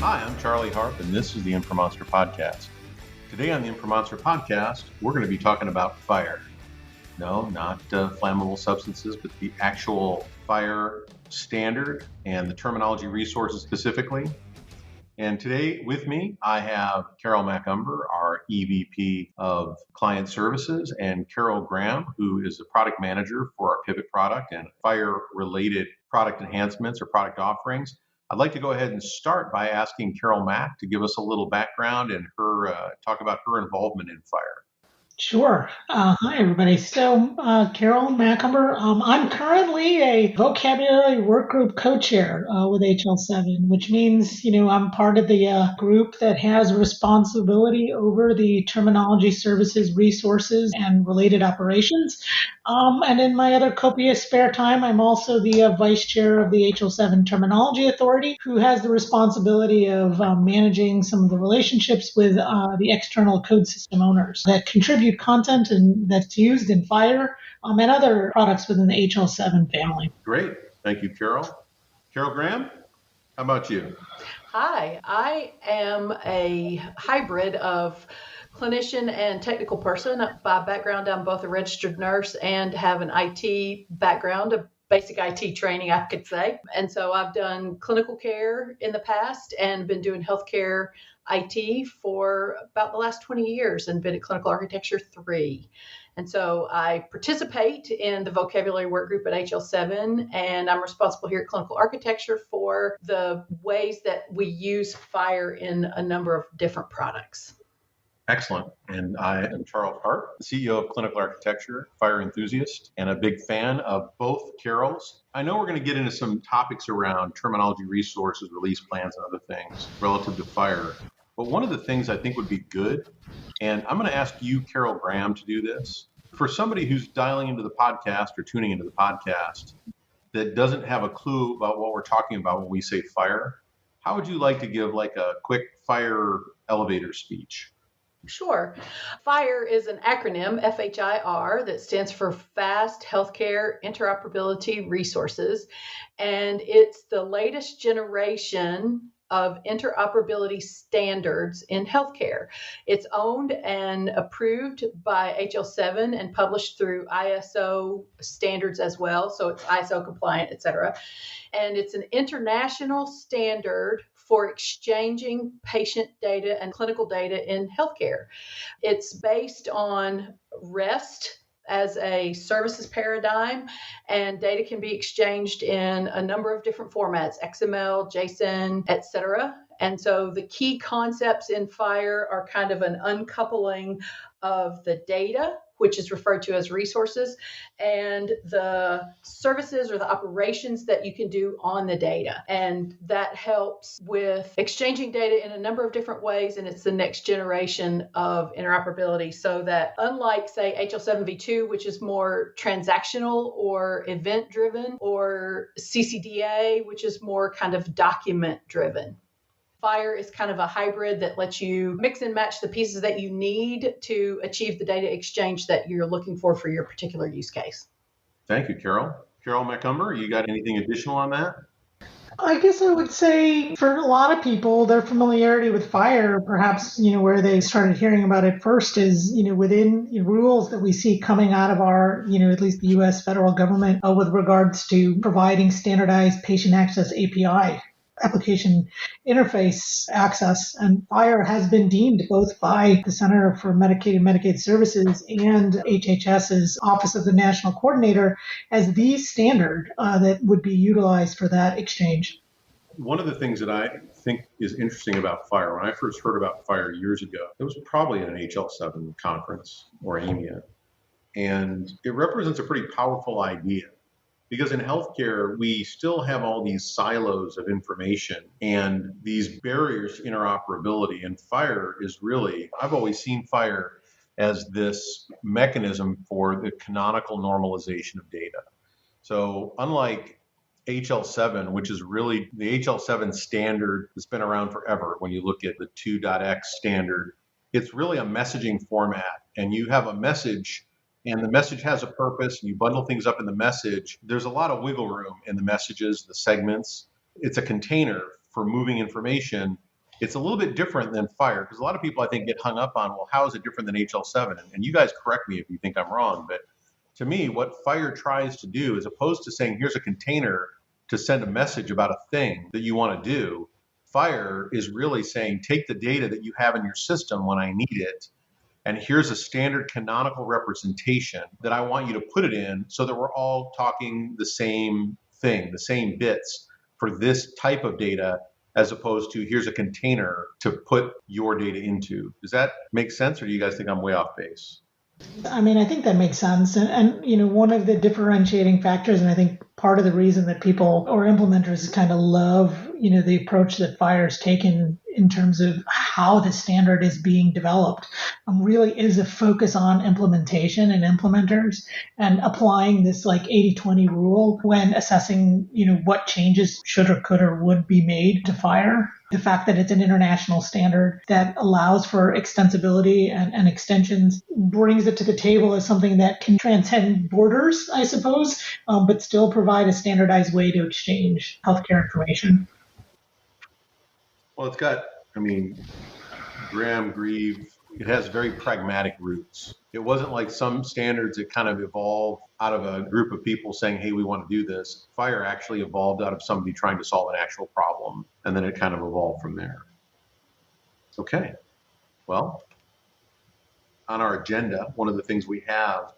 Hi, I'm Charlie Harp, and this is the Informonster Podcast. Today on the Informonster Podcast, we're going to be talking about FHIR. No, not flammable substances, but the actual FHIR standard and the terminology resources specifically. And today with me, I have Carol Macumber, our EVP of Client Services, and Carol Graham, who is the product manager for our Pivot product and FHIR-related product enhancements or product offerings. I'd like to go ahead and start by asking Carol Mack to give us a little background and talk about her involvement in FHIR. Sure. Hi, everybody. So, Carol Macumber, I'm currently a vocabulary workgroup co-chair with HL7, which means, I'm part of the group that has responsibility over the terminology services, resources, and related operations. And in my other copious spare time, I'm also the vice chair of the HL7 Terminology Authority, who has the responsibility of managing some of the relationships with the external code system owners that contribute content and that's used in FHIR and other products within the HL7 family. Great. Thank you, Carol. Carol Graham, how about you? Hi, I am a hybrid of clinician and technical person. By background, I'm both a registered nurse and have an IT background, a basic IT training, I could say. And so I've done clinical care in the past and been doing healthcare IT for about the last 20 years and been at Clinical Architecture 3. And so I participate in the vocabulary work group at HL7, and I'm responsible here at Clinical Architecture for the ways that we use FHIR in a number of different products. Excellent. And I am Charles Harp, CEO of Clinical Architecture, FHIR enthusiast, and a big fan of both Carol's. I know we're going to get into some topics around terminology resources, release plans, and other things relative to FHIR. But one of the things I think would be good, and I'm going to ask you, Carol Graham, to do this. For somebody who's dialing into the podcast or tuning into the podcast that doesn't have a clue about what we're talking about when we say FHIR, how would you like to give like a quick FHIR elevator speech? Sure. FHIR is an acronym, FHIR, that stands for Fast Healthcare Interoperability Resources. And it's the latest generation of interoperability standards in healthcare. It's owned and approved by HL7 and published through ISO standards as well. So it's ISO compliant, et cetera. And it's an international standard for exchanging patient data and clinical data in healthcare. It's based on REST as a services paradigm, and data can be exchanged in a number of different formats, XML, JSON, etc. And so the key concepts in FHIR are kind of an uncoupling of the data, which is referred to as resources, and the services or the operations that you can do on the data. And that helps with exchanging data in a number of different ways, and it's the next generation of interoperability. So that unlike, say, HL7v2, which is more transactional or event-driven, or CCDA, which is more kind of document-driven. FHIR is kind of a hybrid that lets you mix and match the pieces that you need to achieve the data exchange that you're looking for your particular use case. Thank you, Carol. Carol Macumber, you got anything additional on that? I guess I would say for a lot of people, their familiarity with FHIR, perhaps, where they started hearing about it first is, within rules that we see coming out of our, at least the U.S. federal government with regards to providing standardized patient access API. Application interface access, and FHIR has been deemed both by the Center for Medicaid and Medicaid Services and HHS's Office of the National Coordinator as the standard that would be utilized for that exchange. One of the things that I think is interesting about FHIR, when I first heard about FHIR years ago, it was probably at an HL7 conference or AMIA, and it represents a pretty powerful idea. Because in healthcare, we still have all these silos of information and these barriers to interoperability. And FHIR is really, I've always seen FHIR as this mechanism for the canonical normalization of data. So unlike HL7, which is really the HL7 standard that's been around forever, when you look at the 2.x standard, it's really a messaging format. And you have a message and the message has a purpose, and you bundle things up in the message. There's a lot of wiggle room in the messages, the segments. It's a container for moving information, It's a little bit different than FHIR, because a lot of people, I think, get hung up on, well, how is it different than HL7? And you guys correct me if you think I'm wrong, but to me, what FHIR tries to do, as opposed to saying, here's a container to send a message about a thing that you want to do, FHIR is really saying, take the data that you have in your system when I need it, and here's a standard canonical representation that I want you to put it in so that we're all talking the same thing, the same bits for this type of data, as opposed to here's a container to put your data into. Does that make sense, or do you guys think I'm way off base? I mean, I think that makes sense. And one of the differentiating factors, and I think part of the reason that people or implementers kind of love, the approach that FHIR's taken in terms of how the standard is being developed, really is a focus on implementation and implementers and applying this like 80-20 rule when assessing, what changes should or could or would be made to FHIR. The fact that it's an international standard that allows for extensibility and extensions brings it to the table as something that can transcend borders, I suppose, but still provide a standardized way to exchange healthcare information. Well, it's got, Graham Grieve, it has very pragmatic roots. It wasn't like some standards that kind of evolved out of a group of people saying, hey, we want to do this. FHIR actually evolved out of somebody trying to solve an actual problem, and then it kind of evolved from there. Okay. Well, on our agenda, one of the things we have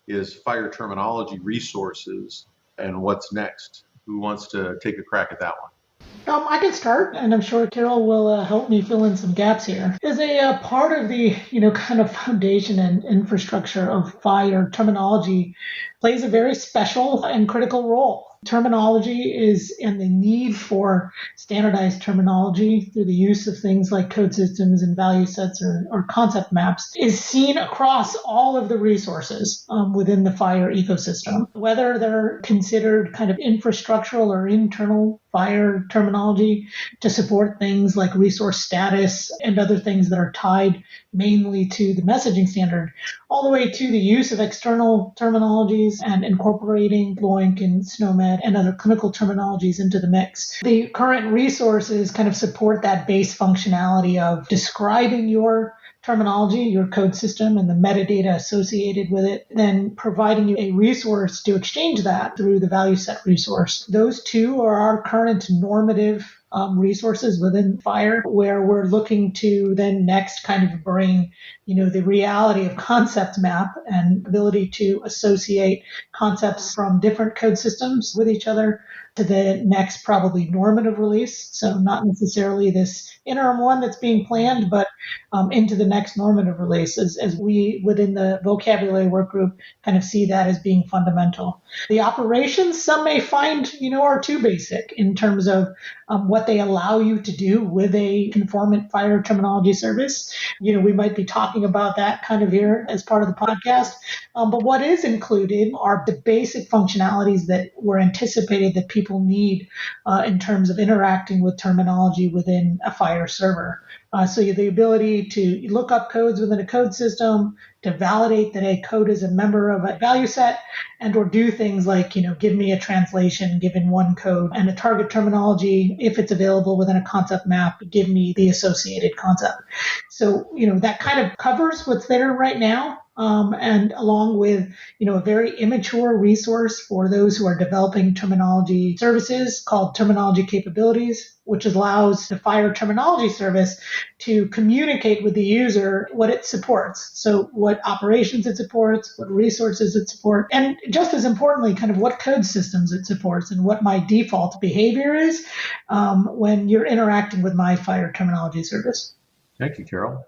is FHIR terminology resources and what's next. Who wants to take a crack at that one? I can start, and I'm sure Carol will help me fill in some gaps here. As a part of the, kind of foundation and infrastructure of FHIR, terminology plays a very special and critical role. Terminology is, and the need for standardized terminology through the use of things like code systems and value sets or concept maps is seen across all of the resources within the FHIR ecosystem. Whether they're considered kind of infrastructural or internal FHIR terminology to support things like resource status and other things that are tied mainly to the messaging standard, all the way to the use of external terminologies and incorporating BOINC and SNOMED and other clinical terminologies into the mix. The current resources kind of support that base functionality of describing your terminology, your code system, and the metadata associated with it, then providing you a resource to exchange that through the value set resource. Those two are our current normative resources within FHIR, where we're looking to then next kind of bring, the reality of concept map and ability to associate concepts from different code systems with each other to the next probably normative release. So not necessarily this interim one that's being planned, but into the next normative release as we within the vocabulary work group kind of see that as being fundamental. The operations, some may find, are too basic in terms of what they allow you to do with a conformant FHIR terminology service. We might be talking about that kind of here as part of the podcast. But what is included are the basic functionalities that were anticipated that people need in terms of interacting with terminology within a FHIR server. So the ability to look up codes within a code system, to validate that a code is a member of a value set, and or do things like, give me a translation given one code and a target terminology, if it's available within a concept map, give me the associated concept. So, that kind of covers what's there right now. And along with, a very immature resource for those who are developing terminology services called Terminology Capabilities, which allows the FHIR terminology service to communicate with the user what it supports. So what operations it supports, what resources it supports, and just as importantly, kind of what code systems it supports and what my default behavior is when you're interacting with my FHIR terminology service. Thank you, Carol.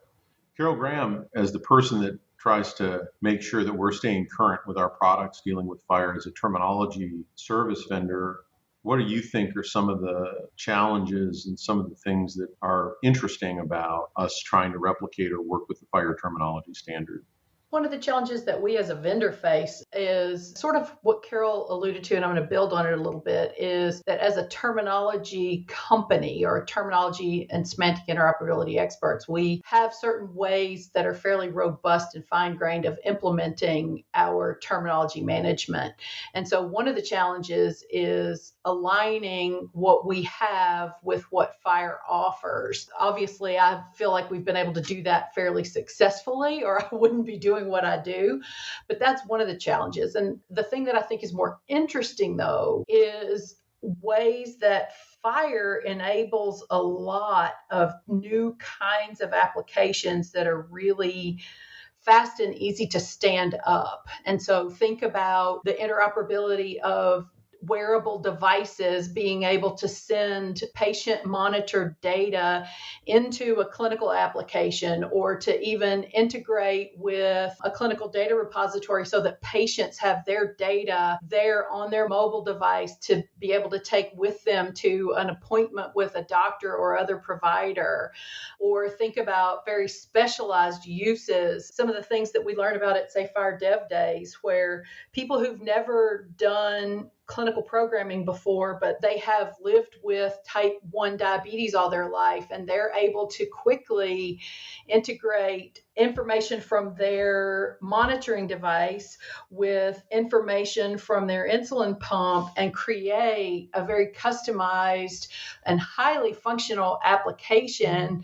Carol Graham, as the person that tries to make sure that we're staying current with our products dealing with FHIR as a terminology service vendor, what do you think are some of the challenges and some of the things that are interesting about us trying to replicate or work with the FHIR terminology standard? One of the challenges that we as a vendor face is sort of what Carol alluded to, and I'm going to build on it a little bit, is that as a terminology company or terminology and semantic interoperability experts, we have certain ways that are fairly robust and fine-grained of implementing our terminology management. And so one of the challenges is aligning what we have with what FHIR offers. Obviously, I feel like we've been able to do that fairly successfully, or I wouldn't be doing what I do. But that's one of the challenges. And the thing that I think is more interesting, though, is ways that FHIR enables a lot of new kinds of applications that are really fast and easy to stand up. And so think about the interoperability of wearable devices being able to send patient monitored data into a clinical application, or to even integrate with a clinical data repository so that patients have their data there on their mobile device to be able to take with them to an appointment with a doctor or other provider. Or think about very specialized uses. Some of the things that we learn about at, say, FHIR Dev Days, where people who've never done clinical programming before, but they have lived with type 1 diabetes all their life, and they're able to quickly integrate information from their monitoring device with information from their insulin pump and create a very customized and highly functional application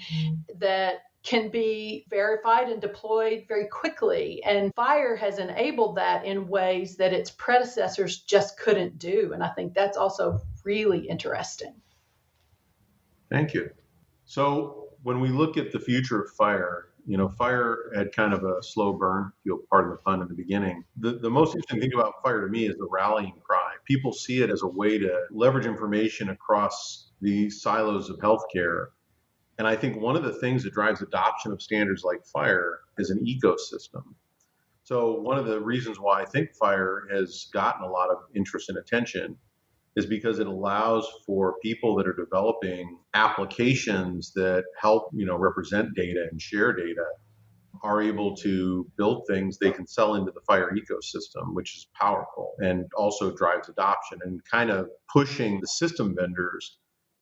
that can be verified and deployed very quickly. And FHIR has enabled that in ways that its predecessors just couldn't do. And I think that's also really interesting. Thank you. So when we look at the future of FHIR, FHIR had kind of a slow burn, if you'll pardon the pun, in the beginning. The most interesting thing about FHIR to me is the rallying cry. People see it as a way to leverage information across the silos of healthcare. And I think one of the things that drives adoption of standards like FHIR is an ecosystem. So one of the reasons why I think FHIR has gotten a lot of interest and attention is because it allows for people that are developing applications that help, represent data and share data, are able to build things they can sell into the FHIR ecosystem, which is powerful and also drives adoption and kind of pushing the system vendors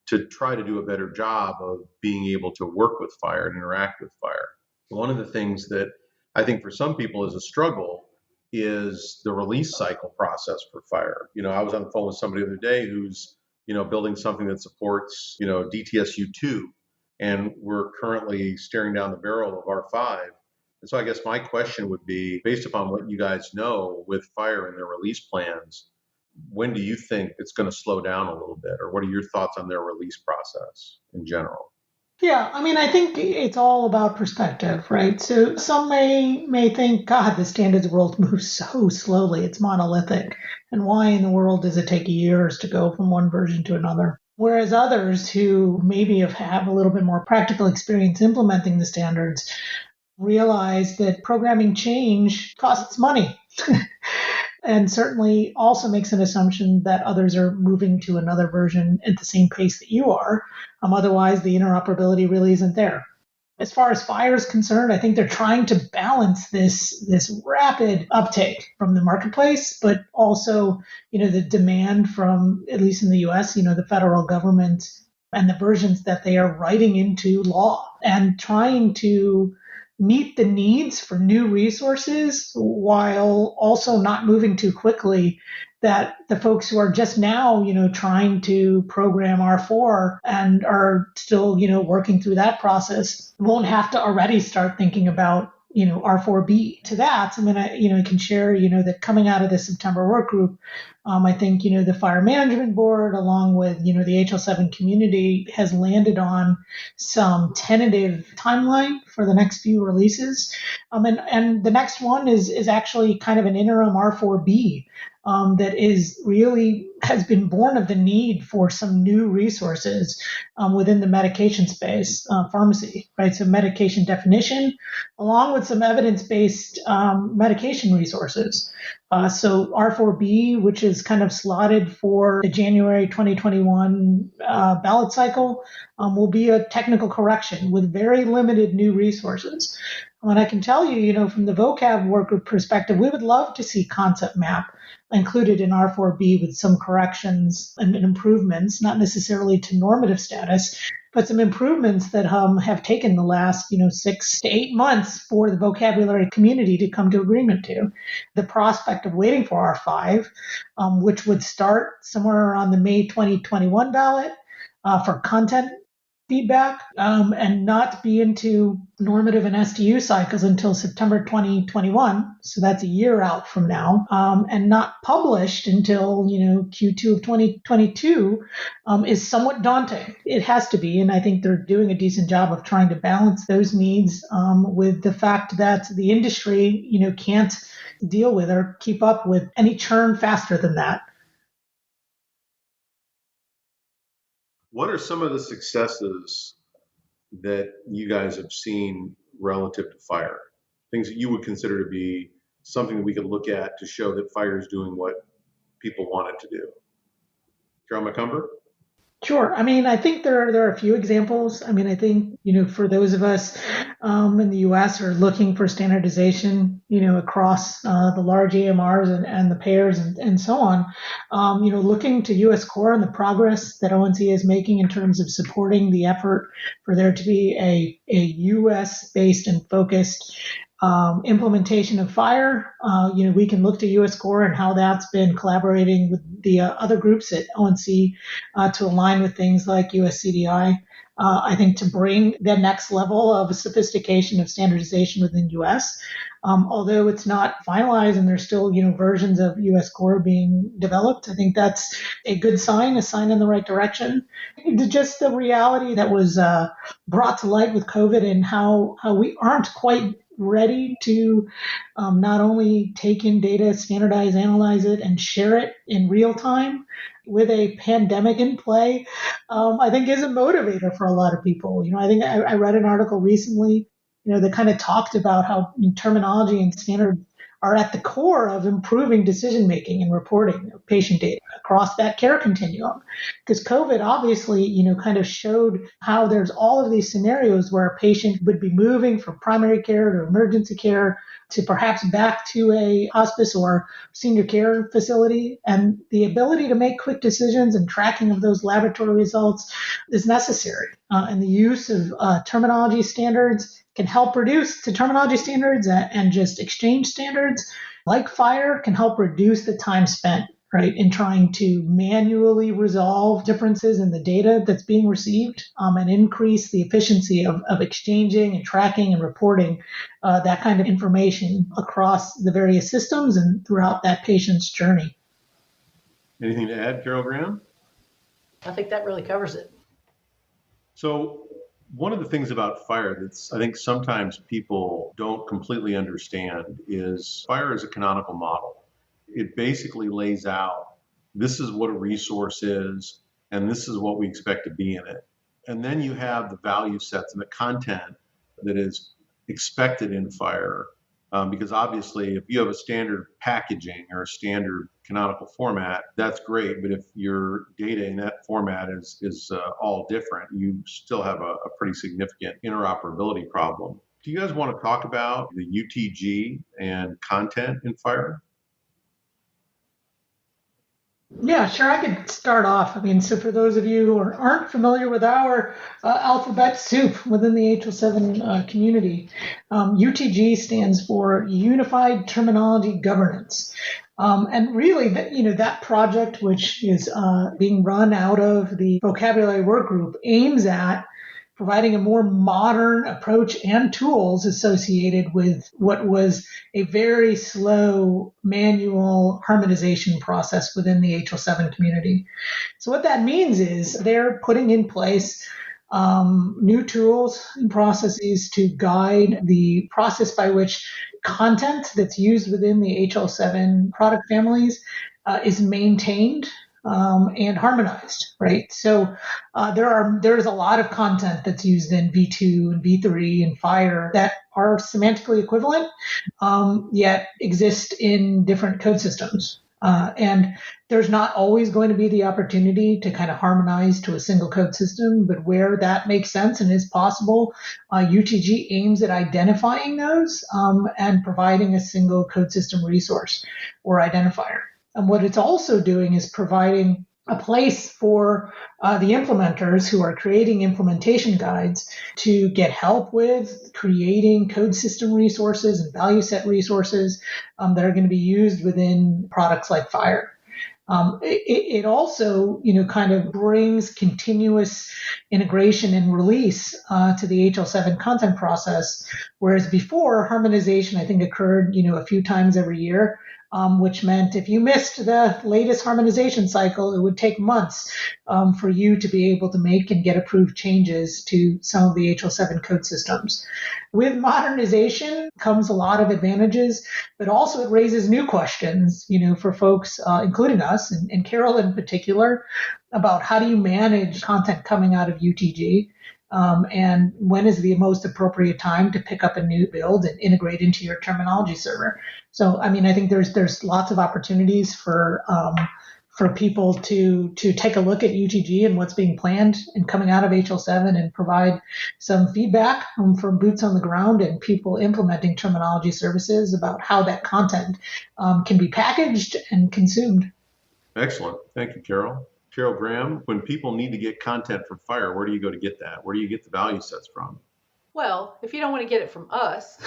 to try to do a better job of being able to work with FHIR and interact with FHIR. One of the things that I think for some people is a struggle is the release cycle process for FHIR. I was on the phone with somebody the other day who's, building something that supports, DTSU2, and we're currently staring down the barrel of R5. And so I guess my question would be, based upon what you guys know with FHIR and their release plans, when do you think it's going to slow down a little bit, or what are your thoughts on their release process in general? Yeah, I think it's all about perspective, right? So some may think, God, the standards world moves so slowly, it's monolithic, and why in the world does it take years to go from one version to another? Whereas others who maybe have a little bit more practical experience implementing the standards realize that programming change costs money. And certainly also makes an assumption that others are moving to another version at the same pace that you are. Otherwise, the interoperability really isn't there. As far as FHIR is concerned, I think they're trying to balance this rapid uptake from the marketplace, but also, the demand from, at least in the U.S., the federal government and the versions that they are writing into law, and trying to meet the needs for new resources while also not moving too quickly, that the folks who are just now, trying to program R4 and are still, working through that process won't have to already start thinking about, R4B. To that, I can share, that coming out of the September work group, I think, the FHIR Management Board, along with, the HL7 community, has landed on some tentative timeline for the next few releases. And the next one is actually kind of an interim R4B that has been born of the need for some new resources within the medication space, pharmacy, right? So medication definition, along with some evidence-based medication resources. So R4B, which is kind of slotted for the January 2021 ballot cycle, will be a technical correction with very limited new resources. And I can tell you, from the vocab workgroup perspective, we would love to see concept map included in R4B with some corrections and improvements, not necessarily to normative status, but some improvements that have taken the last, 6 to 8 months for the vocabulary community to come to agreement to. The prospect of waiting for R5, which would start somewhere around the May 2021 ballot for content feedback, and not be into normative and STU cycles until September 2021. So that's a year out from now, and not published until, Q2 of 2022 is somewhat daunting. It has to be. And I think they're doing a decent job of trying to balance those needs with the fact that the industry, can't deal with or keep up with any churn faster than that. What are some of the successes that you guys have seen relative to FHIR? Things that you would consider to be something that we could look at to show that FHIR is doing what people want it to do. Carol Macumber? Sure. I think there are a few examples. I think, for those of us in the U.S. are looking for standardization, across the large EMRs and the payers and so on, looking to U.S. core and the progress that ONC is making in terms of supporting the effort for there to be a U.S.-based and focused implementation of FHIR. We can look to U.S. core and how that's been collaborating with the other groups at ONC to align with things like US CDI. I think to bring the next level of sophistication of standardization within US, although it's not finalized and there's still, versions of US core being developed. I think that's a good sign, a sign in the right direction. Just the reality that was brought to light with COVID and how we aren't quite ready to not only take in data, standardize, analyze it, and share it in real time with a pandemic in play, I think is a motivator for a lot of people. I think I read an article recently, that kind of talked about how terminology and standards are at the core of improving decision-making and reporting of patient data across that care continuum. Because COVID obviously, kind of showed how there's all of these scenarios where a patient would be moving from primary care to emergency care to perhaps back to a hospice or senior care facility. And the ability to make quick decisions and tracking of those laboratory results is necessary. And the use of terminology standards can help reduce the terminology standards and just exchange standards like FHIR can help reduce the time spent, right, in trying to manually resolve differences in the data that's being received and increase the efficiency of exchanging and tracking and reporting that kind of information across the various systems and throughout that patient's journey. Anything to add, Carol Graham? I think that really covers it. So one of the things about FHIR that's I think sometimes people don't completely understand is FHIR is a canonical model. It basically lays out, this is what a resource is, and this is what we expect to be in it. And then you have the value sets and the content that is expected in FHIR. Because obviously, if you have a standard packaging or a standard canonical format, that's great. But if your data in that format is all different, you still have a pretty significant interoperability problem. Do you guys want to talk about the UTG and content in FHIR? Yeah, sure. I could start off. So for those of you who aren't familiar with our alphabet soup within the HL7 community, UTG stands for Unified Terminology Governance. And really, that project, which is being run out of the vocabulary workgroup, aims at providing a more modern approach and tools associated with what was a very slow manual harmonization process within the HL7 community. So what that means is they're putting in place new tools and processes to guide the process by which content that's used within the HL7 product families is maintained and harmonized, right? So there's a lot of content that's used in V2 and V3 and FHIR that are semantically equivalent, yet exist in different code systems. And there's not always going to be the opportunity to kind of harmonize to a single code system, but where that makes sense and is possible, UTG aims at identifying those and providing a single code system resource or identifier. And what it's also doing is providing a place for the implementers who are creating implementation guides to get help with creating code system resources and value set resources that are going to be used within products like FHIR. It also, kind of brings continuous integration and release to the HL7 content process, whereas before harmonization, I think, occurred, a few times every year. Which meant if you missed the latest harmonization cycle, it would take months for you to be able to make and get approved changes to some of the HL7 code systems. With modernization comes a lot of advantages, but also it raises new questions, for folks, including us and Carol in particular, about how do you manage content coming out of UTG? And when is the most appropriate time to pick up a new build and integrate into your terminology server? So, I think there's lots of opportunities for people to take a look at UTG and what's being planned and coming out of HL7 and provide some feedback from boots on the ground and people implementing terminology services about how that content can be packaged and consumed. Excellent. Thank you, Carol. Carol Graham, when people need to get content from FHIR, where do you go to get that? Where do you get the value sets from? Well, if you don't want to get it from us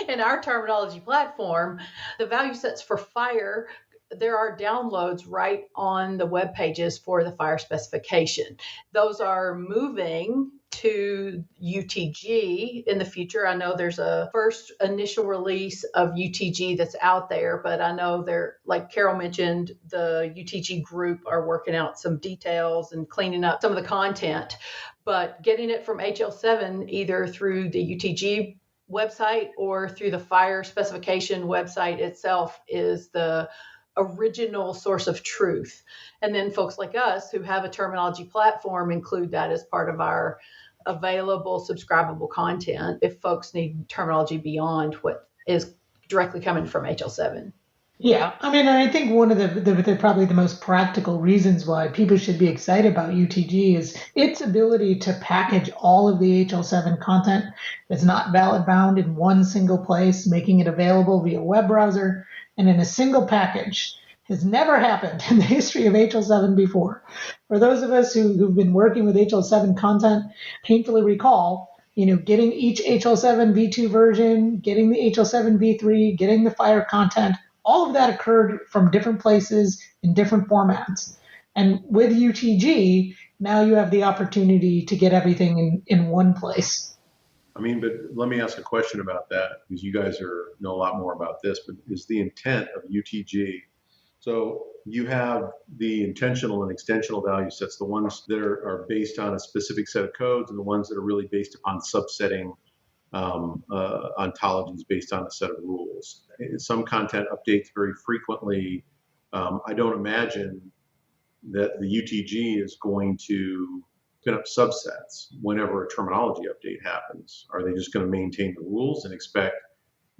in our terminology platform, the value sets for FHIR, there are downloads right on the web pages for the FHIR specification. Those are moving to UTG in the future. I know there's a first initial release of UTG that's out there, but I know they're, like Carol mentioned, the UTG group are working out some details and cleaning up some of the content. But getting it from HL7 either through the UTG website or through the FHIR specification website itself is the original source of truth. And then folks like us who have a terminology platform include that as part of our available subscribable content if folks need terminology beyond what is directly coming from HL7. Yeah, I think one of the probably the most practical reasons why people should be excited about UTG is its ability to package all of the HL7 content that's not valid bound in one single place, making it available via web browser and in a single package. Has never happened in the history of HL7 before. For those of us who've been working with HL7 content, painfully recall, getting each HL7 V2 version, getting the HL7 V3, getting the FHIR content, all of that occurred from different places in different formats. And with UTG, now you have the opportunity to get everything in one place. But let me ask a question about that, because you guys know a lot more about this, but is the intent of UTG, so you have the intentional and extensional value sets, the ones that are based on a specific set of codes, and the ones that are really based upon subsetting ontologies based on a set of rules. Some content updates very frequently. I don't imagine that the UTG is going to spin up subsets whenever a terminology update happens. Are they just going to maintain the rules and expect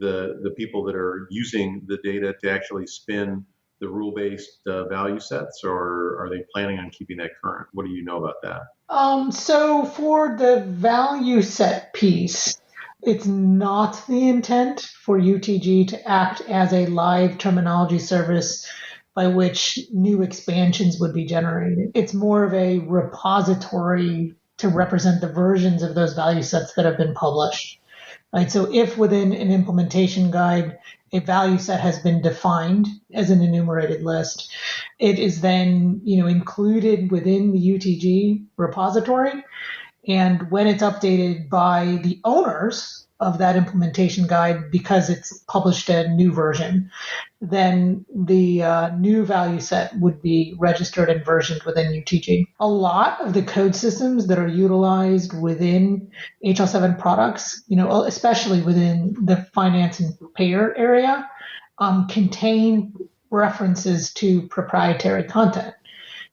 the people that are using the data to actually spin the rule-based value sets, or are they planning on keeping that current? What do you know about that? So for the value set piece, it's not the intent for UTG to act as a live terminology service by which new expansions would be generated. It's more of a repository to represent the versions of those value sets that have been published. Right? So if within an implementation guide, a value set has been defined as an enumerated list, it is then, included within the UTG repository. And when it's updated by the owners of that implementation guide, because it's published a new version, then the new value set would be registered and versioned within UTG. A lot of the code systems that are utilized within HL7 products, especially within the finance and payer area, contain references to proprietary content,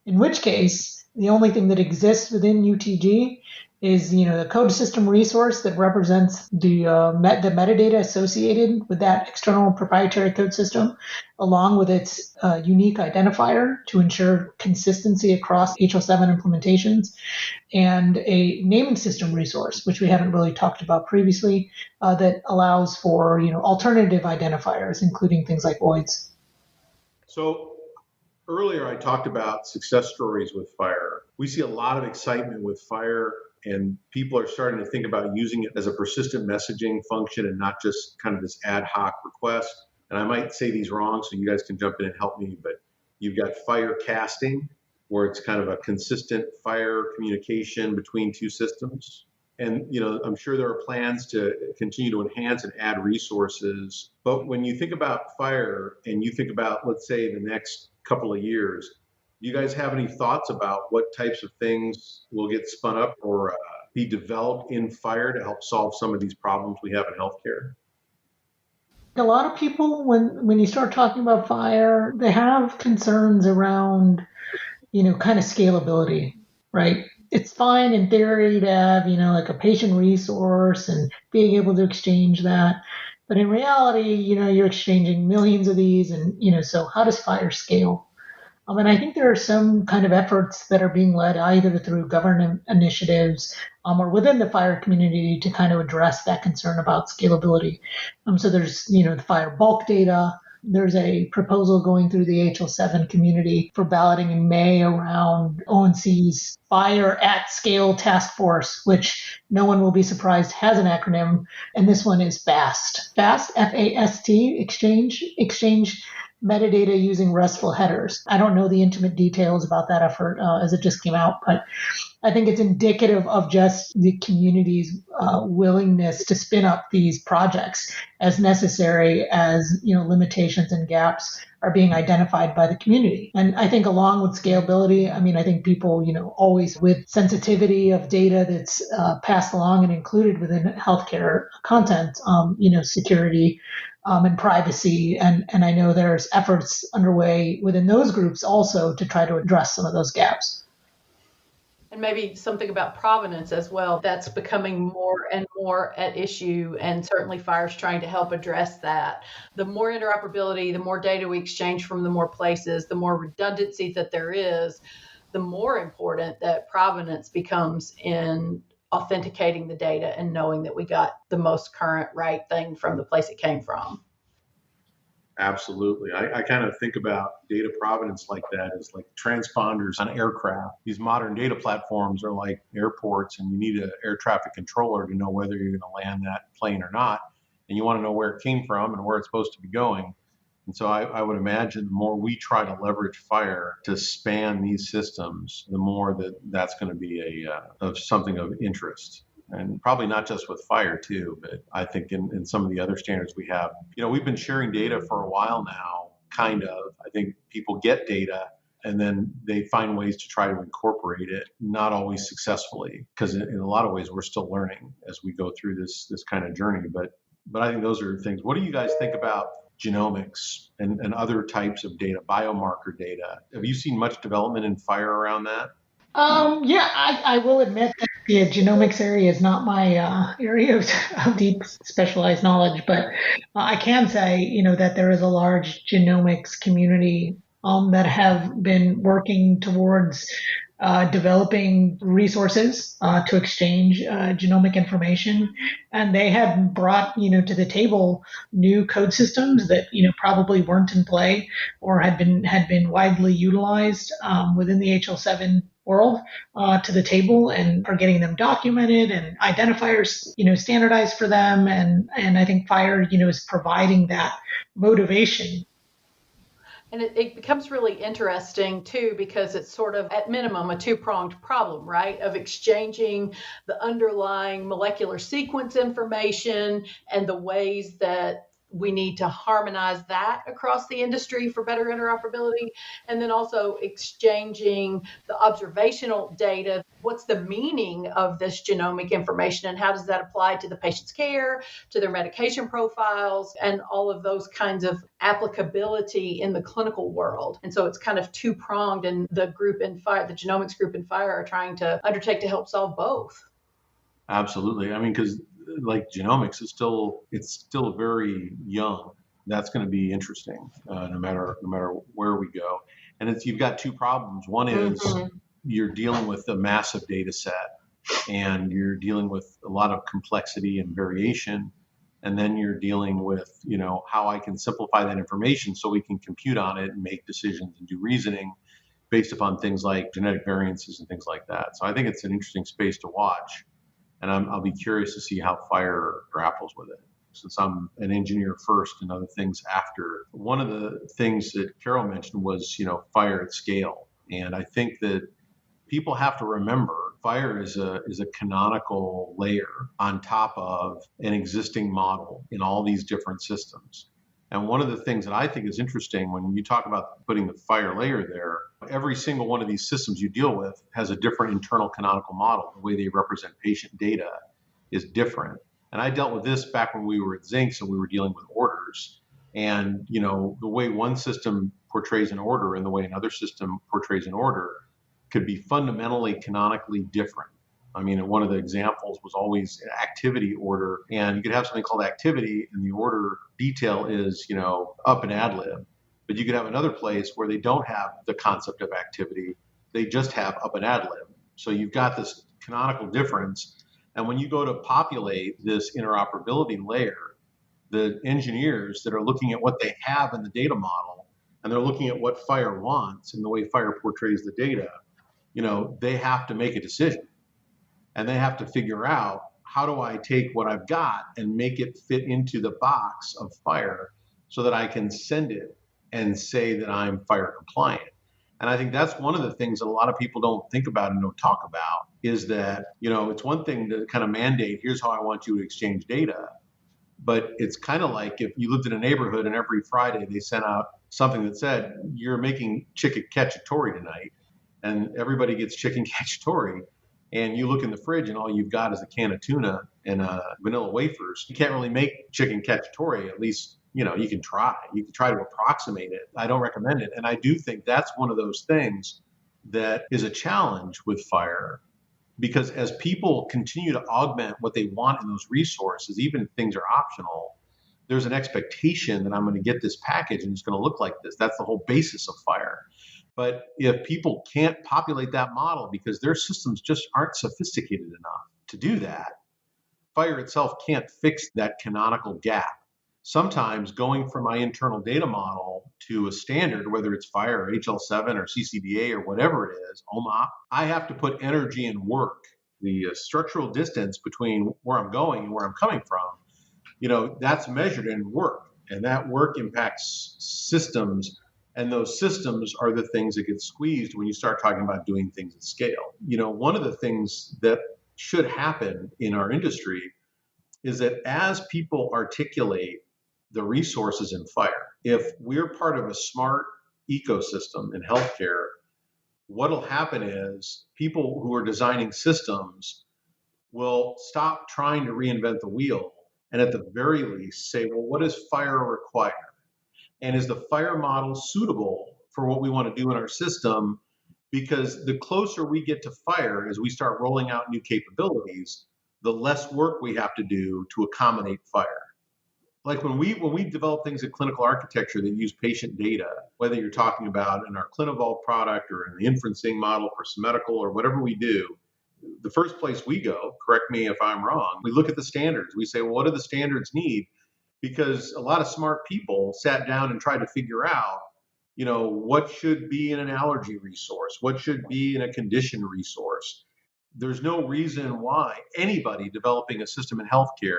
in which case the only thing that exists within UTG is, the code system resource that represents the metadata associated with that external proprietary code system, along with its unique identifier to ensure consistency across HL7 implementations, and a naming system resource, which we haven't really talked about previously, that allows for alternative identifiers, including things like voids. So earlier I talked about success stories with FHIR. We see a lot of excitement with FHIR, and people are starting to think about using it as a persistent messaging function and not just kind of this ad hoc request. And I might say these wrong, so you guys can jump in and help me, but you've got FHIR casting, where it's kind of a consistent FHIR communication between two systems. And, I'm sure there are plans to continue to enhance and add resources. But when you think about FHIR and you think about, let's say, the next couple of years, do you guys have any thoughts about what types of things will get spun up or be developed in FHIR to help solve some of these problems we have in healthcare? A lot of people, when you start talking about FHIR, they have concerns around, kind of scalability, right? It's fine in theory to have, like a patient resource and being able to exchange that. But in reality, you're exchanging millions of these, and, so how does FHIR scale? And I think there are some kind of efforts that are being led either through government initiatives or within the FHIR community to kind of address that concern about scalability. So there's, the FHIR bulk data. There's a proposal going through the HL7 community for balloting in May around ONC's FHIR at Scale Task Force, which no one will be surprised has an acronym, and this one is FAST. FAST, F-A-S-T, exchange metadata using RESTful headers. I don't know the intimate details about that effort as it just came out, but I think it's indicative of just the community's willingness to spin up these projects as necessary as limitations and gaps are being identified by the community. And I think along with scalability, I think people, always with sensitivity of data that's passed along and included within healthcare content, security, and privacy. And I know there's efforts underway within those groups also to try to address some of those gaps. And maybe something about provenance as well. That's becoming more and more at issue, and certainly FHIR's trying to help address that. The more interoperability, the more data we exchange from the more places, the more redundancy that there is, the more important that provenance becomes in authenticating the data and knowing that we got the most current right thing from the place it came from. Absolutely. I kind of think about data provenance like that as like transponders on aircraft. These modern data platforms are like airports, and you need an air traffic controller to know whether you're going to land that plane or not. And you want to know where it came from and where it's supposed to be going. And so I would imagine the more we try to leverage FHIR to span these systems, the more that's going to be of something of interest. And probably not just with FHIR too, but I think in some of the other standards we have. We've been sharing data for a while now, kind of. I think people get data and then they find ways to try to incorporate it, not always successfully, because in a lot of ways we're still learning as we go through this kind of journey. But I think those are things. What do you guys think about genomics and other types of data, biomarker data? Have you seen much development in FHIR around that? I will admit that the genomics area is not my area of deep specialized knowledge, but I can say, that there is a large genomics community that have been working towards developing resources to exchange genomic information, and they have brought to the table new code systems that probably weren't in play or had been widely utilized within the HL7 world to the table, and for getting them documented and identifiers standardized for them, and I think FHIR is providing that motivation. And it becomes really interesting, too, because it's sort of, at minimum, a two-pronged problem, right, of exchanging the underlying molecular sequence information and the ways that we need to harmonize that across the industry for better interoperability, and then also exchanging the observational data. What's the meaning of this genomic information, and how does that apply to the patient's care, to their medication profiles, and all of those kinds of applicability in the clinical world? And so it's kind of two-pronged, and the group in FHIR, the genomics group in FHIR, are trying to undertake to help solve both. Absolutely. I mean, because like genomics is it's still very young. That's going to be interesting, no matter where we go. And you've got two problems. One is you're dealing with a massive data set, and you're dealing with a lot of complexity and variation. And then you're dealing with, how I can simplify that information so we can compute on it and make decisions and do reasoning based upon things like genetic variances and things like that. So I think it's an interesting space to watch. And I'll be curious to see how FHIR grapples with it, since I'm an engineer first and other things after. One of the things that Carol mentioned was, FHIR at scale. And I think that people have to remember FHIR is a canonical layer on top of an existing model in all these different systems. And one of the things that I think is interesting when you talk about putting the FHIR layer there, every single one of these systems you deal with has a different internal canonical model. The way they represent patient data is different. And I dealt with this back when we were at Zinx and we were dealing with orders. And, the way one system portrays an order and the way another system portrays an order could be fundamentally canonically different. I mean, one of the examples was always an activity order, and you could have something called activity, and the order detail is, up and ad lib. But you could have another place where they don't have the concept of activity; they just have up and ad lib. So you've got this canonical difference, and when you go to populate this interoperability layer, the engineers that are looking at what they have in the data model, and they're looking at what FHIR wants and the way FHIR portrays the data, they have to make a decision. And they have to figure out, how do I take what I've got and make it fit into the box of FHIR so that I can send it and say that I'm FHIR compliant. And I think that's one of the things that a lot of people don't think about and don't talk about, is that, it's one thing to kind of mandate, here's how I want you to exchange data. But it's kind of like if you lived in a neighborhood and every Friday they sent out something that said, you're making chicken cacciatore tonight, and everybody gets chicken cacciatore. And you look in the fridge and all you've got is a can of tuna and vanilla wafers. You can't really make chicken cacciatore. At least, you can try. You can try to approximate it. I don't recommend it. And I do think that's one of those things that is a challenge with FHIR, because as people continue to augment what they want in those resources, even if things are optional, there's an expectation that I'm going to get this package and it's going to look like this. That's the whole basis of FHIR. But if people can't populate that model because their systems just aren't sophisticated enough to do that, FHIR itself can't fix that canonical gap. Sometimes going from my internal data model to a standard, whether it's FHIR or HL7 or CCDA or whatever it is, OMOP, I have to put energy and work. The structural distance between where I'm going and where I'm coming from, that's measured in work. And that work impacts systems. And those systems are the things that get squeezed when you start talking about doing things at scale. One of the things that should happen in our industry is that as people articulate the resources in FHIR, if we're part of a smart ecosystem in healthcare, what'll happen is people who are designing systems will stop trying to reinvent the wheel and at the very least say, well, what does FHIR require? And is the FHIR model suitable for what we want to do in our system? Because the closer we get to FHIR, as we start rolling out new capabilities, the less work we have to do to accommodate FHIR. Like when we develop things in clinical architecture that use patient data, whether you're talking about in our CliniVault product or in the inferencing model for Medical or whatever we do, the first place we go, correct me if I'm wrong, we look at the standards. We say, well, what do the standards need? Because a lot of smart people sat down and tried to figure out, what should be in an allergy resource, what should be in a condition resource. There's no reason why anybody developing a system in healthcare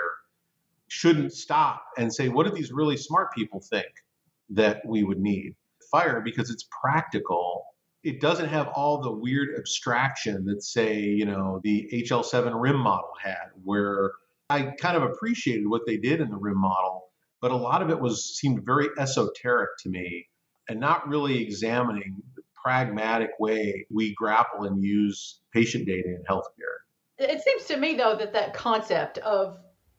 shouldn't stop and say, what do these really smart people think that we would need? FHIR, because it's practical, it doesn't have all the weird abstraction that, say, the HL7 RIM model had, where I kind of appreciated what they did in the RIM model, but a lot of it seemed very esoteric to me and not really examining the pragmatic way we grapple and use patient data in healthcare. It seems to me, though, that concept of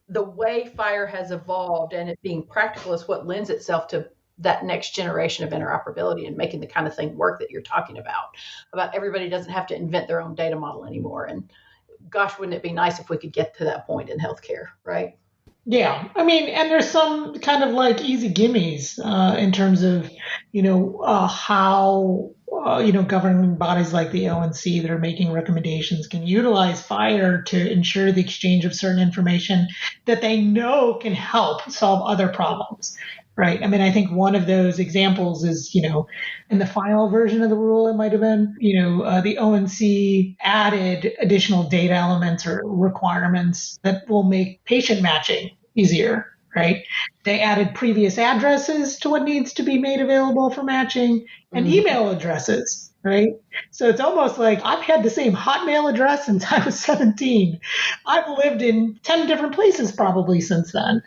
the way FHIR has evolved and it being practical is what lends itself to that next generation of interoperability and making the kind of thing work that you're talking about everybody doesn't have to invent their own data model anymore. And gosh, wouldn't it be nice if we could get to that point in healthcare, right? Yeah, I mean, and there's some kind of like easy gimmies in terms of, how, governing bodies like the ONC that are making recommendations can utilize FHIR to ensure the exchange of certain information that they know can help solve other problems. Right. I mean, I think one of those examples is, in the final version of the rule, it might have been, the ONC added additional data elements or requirements that will make patient matching easier. Right. They added previous addresses to what needs to be made available for matching and email addresses. Right. So it's almost like I've had the same Hotmail address since I was 17. I've lived in 10 different places probably since then.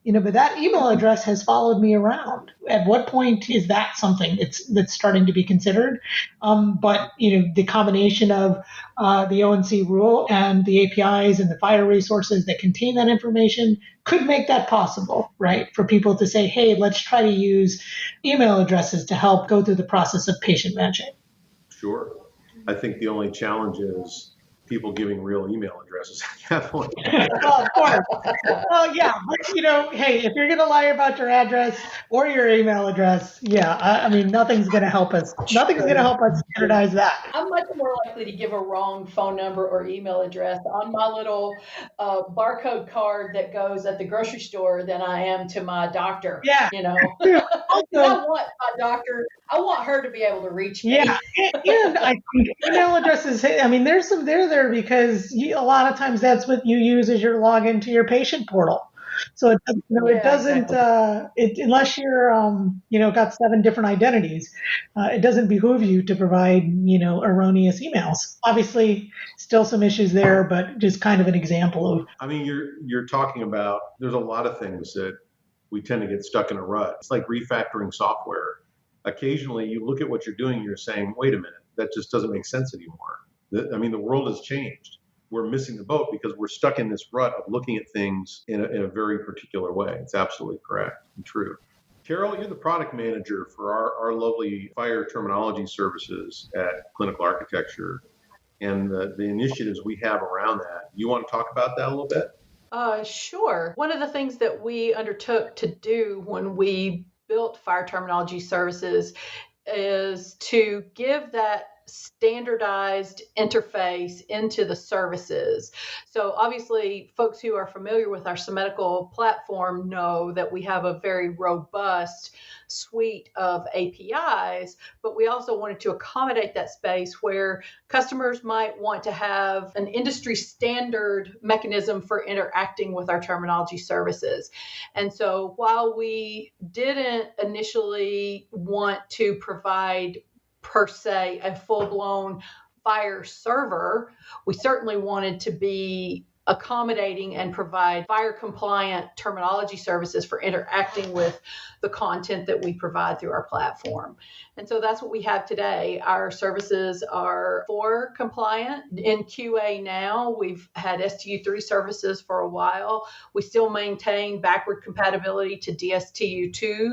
But that email address has followed me around. At what point is that something that's starting to be considered? But the combination of the ONC rule and the APIs and the FHIR resources that contain that information could make that possible, right? For people to say, hey, let's try to use email addresses to help go through the process of patient matching. Sure. I think the only challenge is people giving real email addresses at that point. Well, of course. Well, yeah, but hey, if you're going to lie about your address or your email address, I mean, nothing's going to help us. Nothing's going to help us standardize that. I'm much more likely to give a wrong phone number or email address on my little barcode card that goes at the grocery store than I am to my doctor. Yeah. I want my doctor. I want her to be able to reach me. Yeah, and I think email addresses. I mean, there's some there because a lot of times that's what you use as your login to your patient portal. So it doesn't. Exactly. Unless you're got 7 different identities, it doesn't behoove you to provide erroneous emails. Obviously, still some issues there, but just kind of an example of. I mean, you're talking about. There's a lot of things that we tend to get stuck in a rut. It's like refactoring software. Occasionally, you look at what you're doing, and you're saying, wait a minute, that just doesn't make sense anymore. The world has changed. We're missing the boat because we're stuck in this rut of looking at things in a very particular way. It's absolutely correct and true. Carol, you're the product manager for our lovely FHIR terminology services at Clinical Architecture and the initiatives we have around that. You want to talk about that a little bit? Sure. One of the things that we undertook to do when we built FHIR Terminology Services is to give that standardized interface into the services. So obviously, folks who are familiar with our Semedical platform know that we have a very robust suite of APIs, but we also wanted to accommodate that space where customers might want to have an industry standard mechanism for interacting with our terminology services. And so while we didn't initially want to provide per se a full-blown FHIR server, we certainly wanted to be accommodating and provide FHIR compliant terminology services for interacting with the content that we provide through our platform. And so that's what we have today. Our services are FHIR compliant in QA now. We've had STU3 services for a while. We still maintain backward compatibility to DSTU2.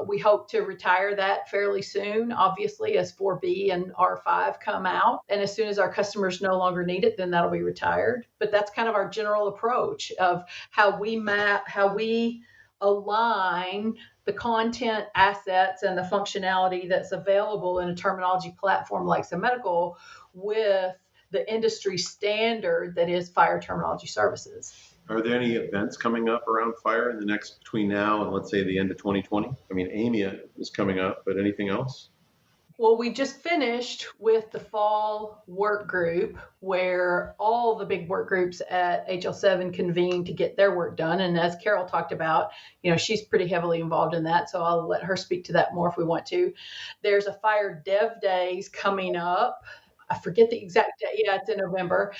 We hope to retire that fairly soon, obviously, as 4B and R5 come out. And as soon as our customers no longer need it, then that'll be retired. But that's kind of our general approach of how we map, how we align the content assets and the functionality that's available in a terminology platform like Semedical with the industry standard that is FHIR Terminology Services. Are there any events coming up around FHIR in the next, between now and let's say the end of 2020? I mean, AMIA is coming up, but anything else? Well, we just finished with the fall work group where all the big work groups at HL7 convened to get their work done. And as Carol talked about, she's pretty heavily involved in that. So I'll let her speak to that more if we want to. There's a FHIR Dev Days coming up. I forget the exact date. Yeah, it's in November.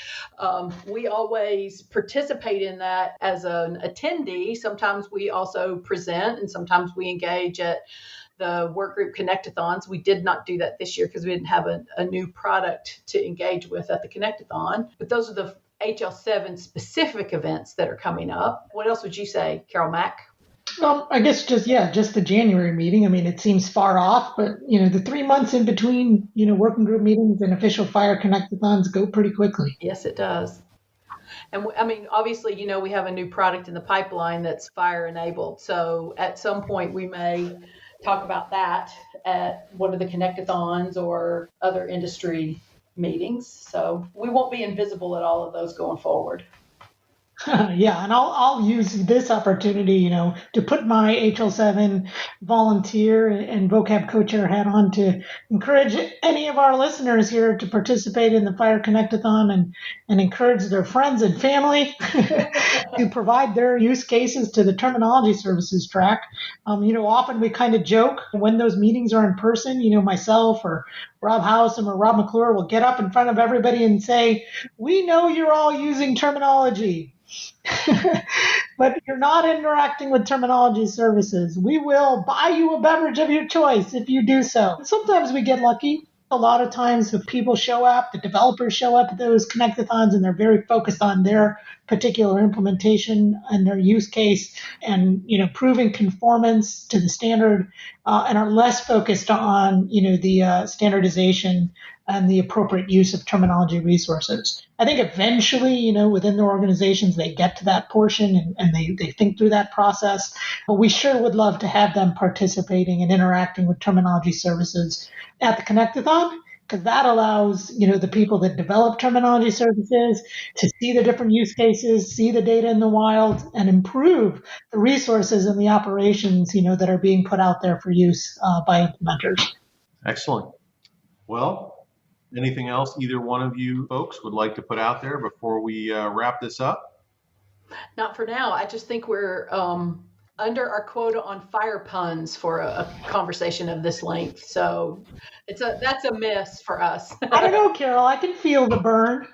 We always participate in that as an attendee. Sometimes we also present and sometimes we engage at the workgroup connectathons. We did not do that this year because we didn't have a new product to engage with at the connectathon. But those are the HL7 specific events that are coming up. What else would you say, Carol Mack? I guess just the January meeting. I mean, it seems far off, but the 3 months in between, working group meetings and official Fire Connectathons go pretty quickly. Yes, it does. And I mean, obviously, we have a new product in the pipeline that's FHIR enabled. So at some point, we may talk about that at one of the Connectathons or other industry meetings. So we won't be invisible at all of those going forward. Yeah, and I'll use this opportunity, to put my HL7 volunteer and vocab co-chair hat on to encourage any of our listeners here to participate in the FHIR Connectathon and encourage their friends and family to provide their use cases to the terminology services track. Often we kind of joke when those meetings are in person, myself or Rob Howsam or Rob McClure will get up in front of everybody and say, "We know you're all using terminology." But you're not interacting with terminology services. We will buy you a beverage of your choice if you do so. Sometimes we get lucky. A lot of times if people show up, the developers show up at those connectathons and they're very focused on their particular implementation and their use case and, proving conformance to the standard and are less focused on, the standardization and the appropriate use of terminology resources. I think eventually, within the organizations, they get to that portion and they think through that process. But we sure would love to have them participating and interacting with terminology services at the Connectathon, because that allows, the people that develop terminology services to see the different use cases, see the data in the wild, and improve the resources and the operations, that are being put out there for use by implementers. Excellent. Well, anything else either one of you folks would like to put out there before we wrap this up? Not for now. I just think we're under our quota on FHIR puns for a conversation of this length. So that's a miss for us. I don't know, Carol. I can feel the burn.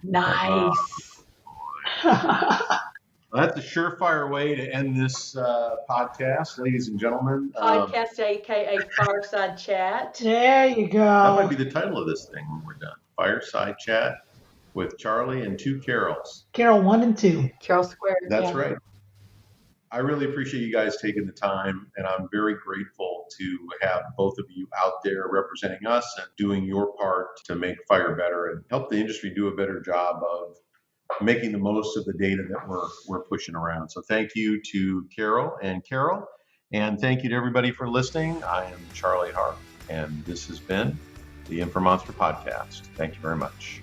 Nice. That's a surefire way to end this podcast, ladies and gentlemen. Podcast, aka FHIRside Chat. There you go. That might be the title of this thing when we're done. FHIRside Chat with Charlie and two Carols. Carol 1 and 2. Carol squared. That's right. I really appreciate you guys taking the time, and I'm very grateful to have both of you out there representing us and doing your part to make FHIR better and help the industry do a better job of making the most of the data that we're pushing around. So thank you to Carol, and thank you to everybody for listening. I am Charlie Harp, and this has been the Informonster Podcast. Thank you very much.